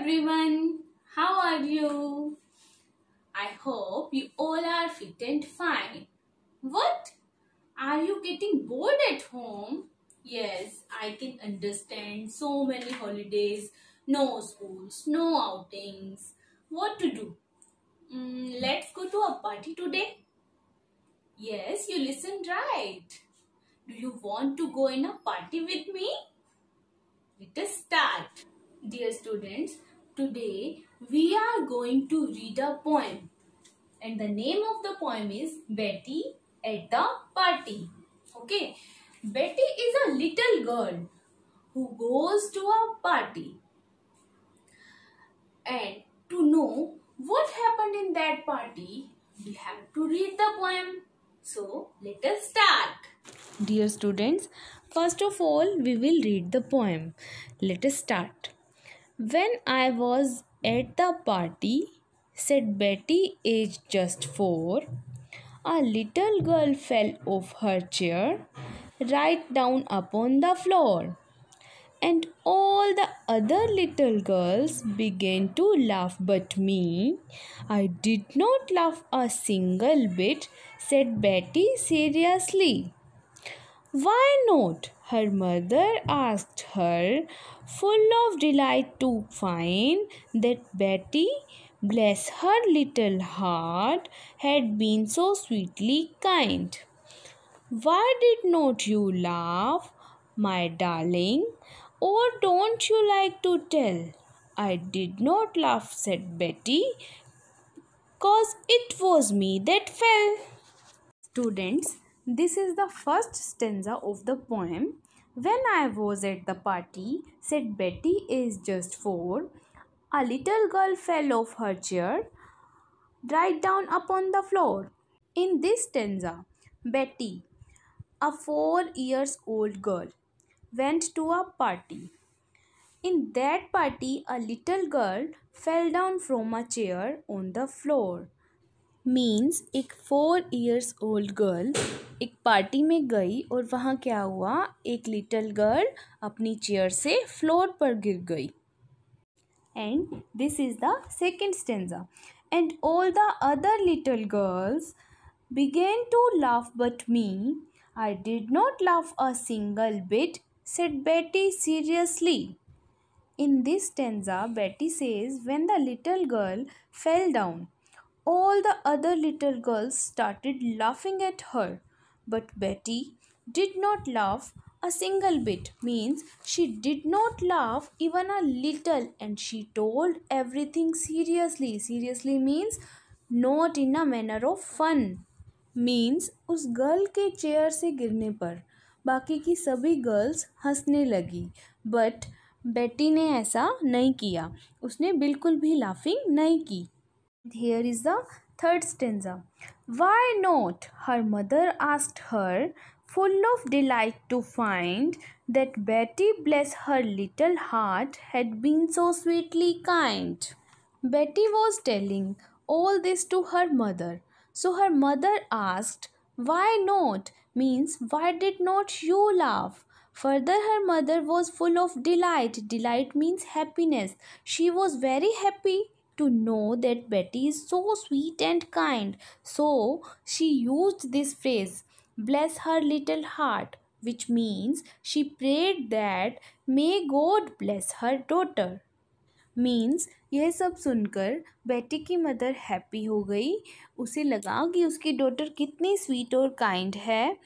everyone, how are you? I hope you all are fit and fine. What? Are you getting bored at home? Yes, I can understand. So many holidays, no schools, no outings. What to do? Let's go to a party today. Yes, you listened right. Do you want to go in a party with me? Let us start. Dear students, today we are going to read a poem, and the name of the poem is Betty at the Party. Okay, Betty is a little girl who goes to a party, and to know what happened in that party, we have to read the poem. So, let us start. Dear students, first of all, we will read the poem. Let us start. When I was at the party, said Betty, aged just 4, a little girl fell off her chair right down upon the floor, and all the other little girls began to laugh, but me, I did not laugh a single bit, said Betty seriously. Why not? Her mother asked her, full of delight to find that Betty, bless her little heart, had been so sweetly kind. Why did not you laugh, my darling? Or don't you like to tell? I did not laugh, said Betty, 'cause it was me that fell. Students, this is the first stanza of the poem. When I was at the party, said Betty is just 4, a little girl fell off her chair right down upon the floor. In this stanza, Betty, a 4 years old girl, went to a party. In that party, a little girl fell down from a chair on the floor. Means एक 4 years old girl एक party में गई और वहाँ क्या हुआ, एक little girl अपनी चेयर से फ्लोर पर गिर गई. And this is the second stanza. And all the other little girls began to laugh, but me, I did not laugh a single bit, said Betty seriously. In this stanza, Betty says when the little girl fell down, all the other little girls started laughing at her, but Betty did not laugh a single bit, means she did not laugh even a little, and she told everything seriously. Seriously means not in a manner of fun. Means उस girl के chair से गिरने पर बाकी की सभी girls हंसने लगी, बट बेटी ने ऐसा नहीं किया, उसने बिल्कुल भी लाफिंग नहीं की. Here is the third stanza. Why not? Her mother asked her, full of delight to find that Betty, bless her little heart, had been so sweetly kind. Betty was telling all this to her mother. So her mother asked, why not? Means why did not you laugh? Further, her mother was full of delight. Delight means happiness. She was very happy to know that Betty is so sweet and kind. So she used this phrase, bless her little heart, which means she prayed that may God bless her daughter. Means यह सब सुनकर बेटी की mother happy हो गई. उसे लगा कि उसकी डॉटर कितनी स्वीट और काइंड है.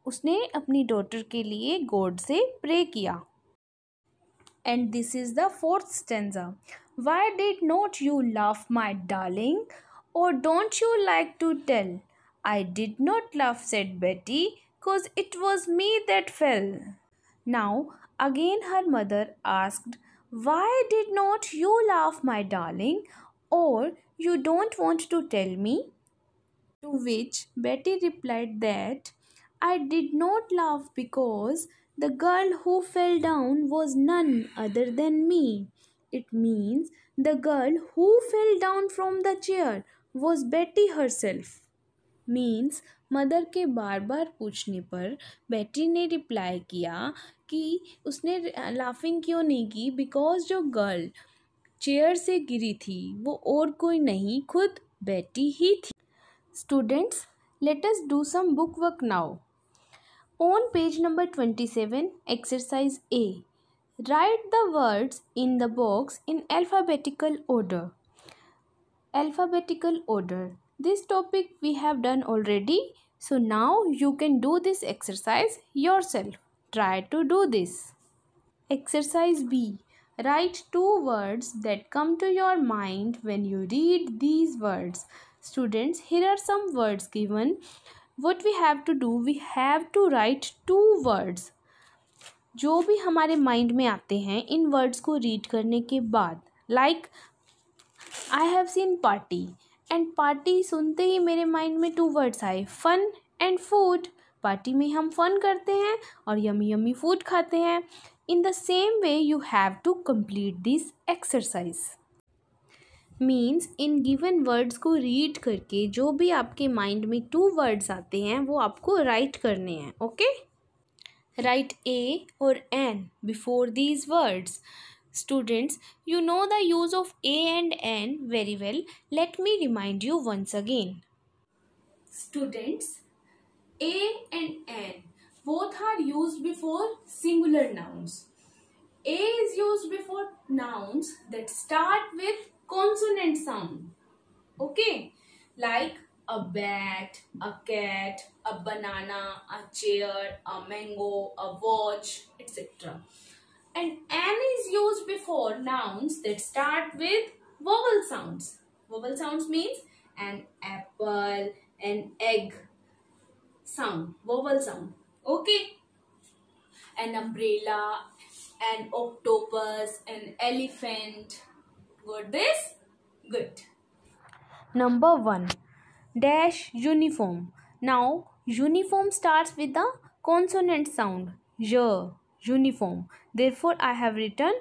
उसने अपनी डॉटर के लिए गॉड से प्रे किया. And this is the fourth stanza. Why did not you laugh my darling, or don't you like to tell? I did not laugh, said Betty, because it was me that fell. Now again her mother asked, why did not you laugh, my darling, or you don't want to tell me? To which Betty replied that I did not laugh because the girl who fell down was none other than me. It means the girl who fell down from the chair was Betty herself. Means mother के बार बार पूछने पर बेटी ने reply किया कि उसने laughing क्यों नहीं की, बिकॉज जो गर्ल चेयर से गिरी थी, वो और कोई नहीं खुद बैठी ही थी. Students, let us do some book work now. On page number 27, exercise A. Write the words in the box in alphabetical order. Alphabetical order. This topic we have done already. So now you can do this exercise yourself. Try to do this. Exercise B. Write two words that come to your mind when you read these words. Students, here are some words given. What we have to do, we have to write two words. जो भी हमारे mind में आते हैं इन words को read करने के बाद, like I have seen party, and party सुनते ही मेरे माइंड में टू वर्ड्स आए, फन एंड फूड. पार्टी में हम फन करते हैं और यमी यमी फूड खाते हैं. In the same way, you have to complete this exercise. Means in given words को read करके जो भी आपके mind में two words आते हैं वो आपको write करने हैं. Okay? Write A or N before these words. Students, you know the use of A and N very well. Let me remind you once again. Students, A and N both are used before singular nouns. A is used before nouns that start with consonant sound. Okay, like a bat, a cat, a banana, a chair, a mango, a watch, etc. And N is used before nouns that start with vowel sounds. Vowel sounds means an apple, an egg sound, vowel sound. Okay, an umbrella, an octopus, an elephant. Got this? Good. Number 1. Dash uniform. Now, uniform starts with the consonant sound. Y. Uniform. Therefore, I have written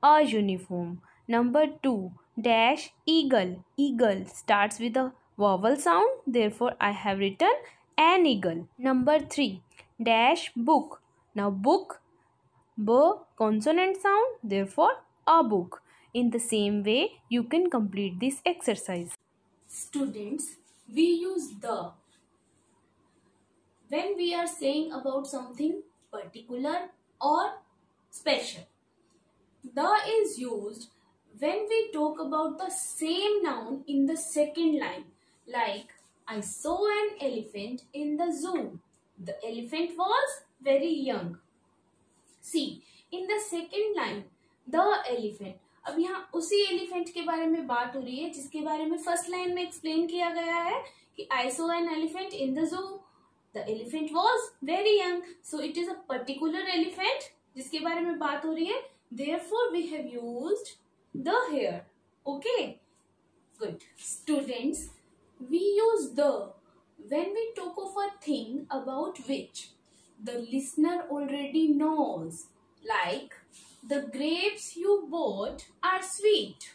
a uniform. Number 2. Dash eagle. Eagle starts with a vowel sound. Therefore, I have written an eagle. Number 3. Dash book. Now book, b consonant sound, therefore a book. In the same way, you can complete this exercise. Students, we use the when we are saying about something particular or special. The is used when we talk about the same noun in the second line, like I saw an elephant in the zoo. The elephant was very young. See, in the second line, the elephant. अब यहाँ उसी elephant के बारे में बात हो रही है जिसके बारे में फर्स्ट लाइन में एक्सप्लेन किया गया है कि I saw an elephant in the zoo. The elephant was very young. So it is a particular elephant जिसके बारे में बात हो रही है. Therefore, we have used the here. Okay? Good. Students, we use the when we talk of a thing about which the listener already knows, like the grapes you bought are sweet.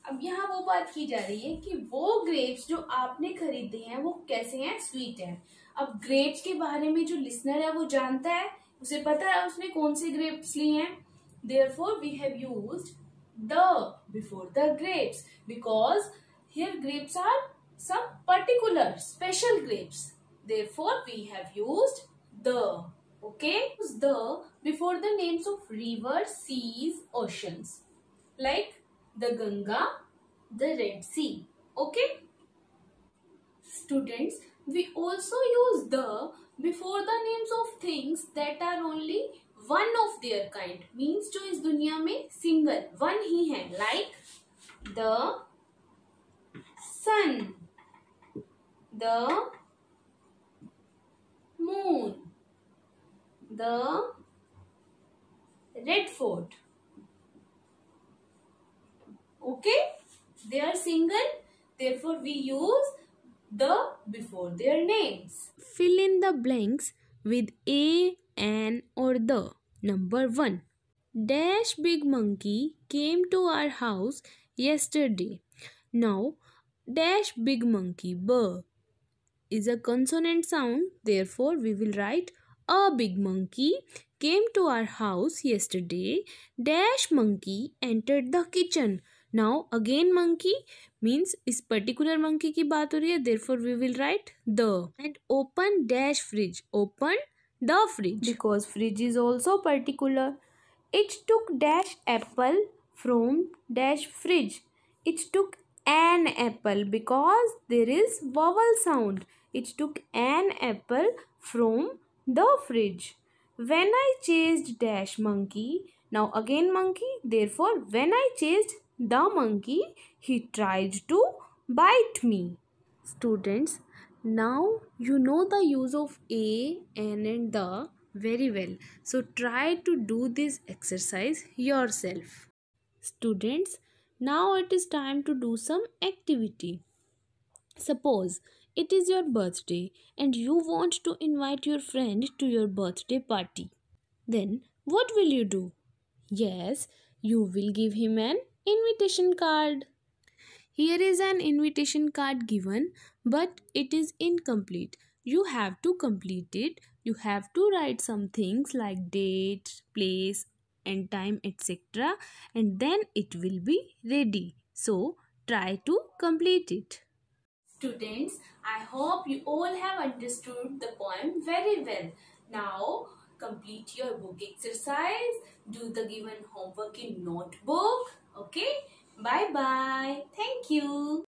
अब यहाँ वो बात की जा रही है कि वो ग्रेप्स जो आपने खरीदे हैं वो कैसे हैं, स्वीट हैं. अब ग्रेप्स के बारे में जो लिसनर है वो जानता है, उसे पता है उसने कौन से ग्रेप्स लिए हैं. Therefore, we have used the before the grapes because here grapes are some particular special grapes. Therefore, we have used the. Okay, use the before the names of rivers, seas, oceans, like the Ganga, the Red Sea. Okay, students, we also use the before the names of things that are only one of their kind. Means जो इस दुनिया में single one ही है, like the sun, the moon, the Red Fort. Okay, they are single, therefore we use the before their names. Fill in the blanks with a, an or the. Number 1. Dash big monkey came to our house yesterday. Now, dash big monkey, b, is a consonant sound, therefore we will write a big monkey came to our house yesterday. Dash monkey entered the kitchen. Now again monkey means इस particular monkey की बात हो रही है. Therefore we will write the. And open dash fridge. Open the fridge. Because fridge is also particular. It took dash apple from dash fridge. It took an apple because there is vowel sound. It took an apple from the fridge. When I chased dash monkey. Now again monkey. Therefore when I chased the monkey, he tried to bite me. Students, now you know the use of a, an and the very well. So try to do this exercise yourself. Students, now it is time to do some activity. Suppose it is your birthday and you want to invite your friend to your birthday party. Then what will you do? Yes, you will give him an invitation card. Here is an invitation card given, but it is incomplete. You have to complete it. You have to write some things like date, place, and time, etc. And then it will be ready. So, try to complete it. Students, I hope you all have understood the poem very well. Now, complete your book exercise. Do the given homework in notebook. Okay? Bye-bye. Thank you.